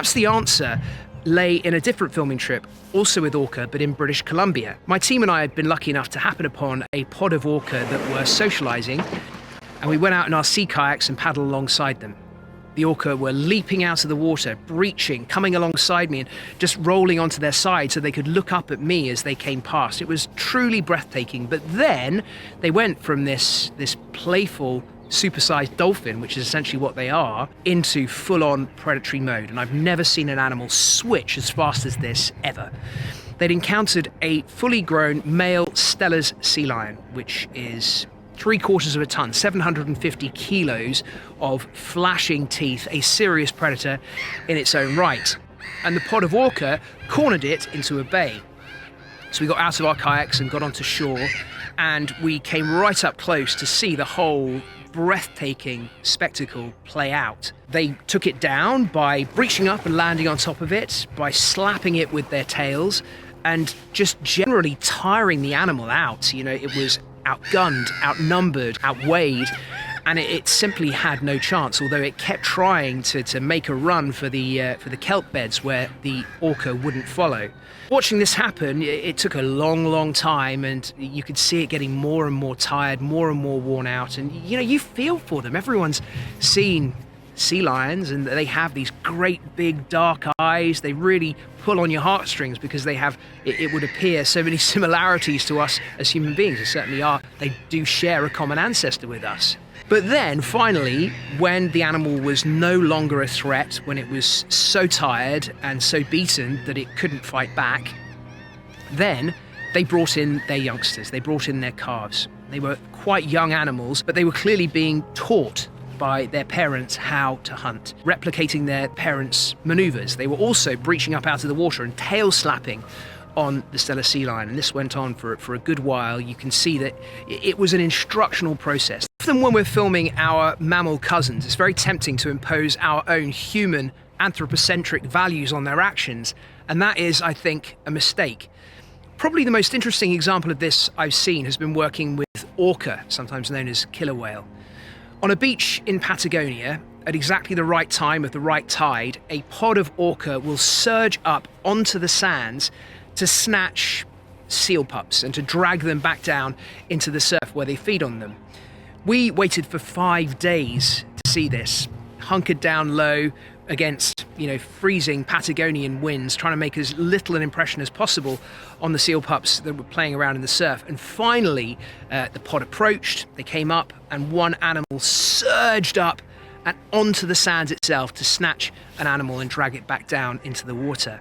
Perhaps the answer lay in a different filming trip, also with orca, but in British Columbia. My team and I had been lucky enough to happen upon a pod of orca that were socializing, and we went out in our sea kayaks and paddled alongside them. The orca were leaping out of the water, breaching, coming alongside me and just rolling onto their side so they could look up at me as they came past. It was truly breathtaking. But then they went from this playful, supersized dolphin, which is essentially what they are, into full-on predatory mode. And I've never seen an animal switch as fast as this ever. They'd encountered a fully grown male Steller's sea lion, which is 3/4 of a ton, 750 kilos of flashing teeth, a serious predator in its own right. And the pod of orca cornered it into a bay. So we got out of our kayaks and got onto shore, and we came right up close to see the whole breathtaking spectacle play out. They took it down by breaching up and landing on top of it, by slapping it with their tails, and just generally tiring the animal out. You know, it was outgunned, outnumbered, outweighed, and it simply had no chance, although it kept trying to make a run for the kelp beds where the orca wouldn't follow. Watching this happen, it took a long time, and you could see it getting more and more tired, more and more worn out, and you know, you feel for them. Everyone's seen sea lions, and they have these great big dark eyes. They really pull on your heartstrings because they have, it would appear, so many similarities to us as human beings. They certainly are. They do share a common ancestor with us. But then finally, when the animal was no longer a threat, when it was so tired and so beaten that it couldn't fight back, then they brought in their youngsters. They brought in their calves. They were quite young animals, but they were clearly being taught by their parents how to hunt, replicating their parents' maneuvers. They were also breaching up out of the water and tail slapping on the Steller sea lion, and this went on for a good while. You can see that it was an instructional process. Often when we're filming our mammal cousins, it's very tempting to impose our own human anthropocentric values on their actions, and that is, I think, a mistake. Probably the most interesting example of this I've seen has been working with orca, sometimes known as killer whale. On a beach in Patagonia, at exactly the right time of the right tide, a pod of orca will surge up onto the sands to snatch seal pups and to drag them back down into the surf where they feed on them. We waited for 5 days to see this, hunkered down low against, you know, freezing Patagonian winds, trying to make as little an impression as possible on the seal pups that were playing around in the surf. And finally, the pod approached, they came up, and one animal surged up and onto the sands itself to snatch an animal and drag it back down into the water.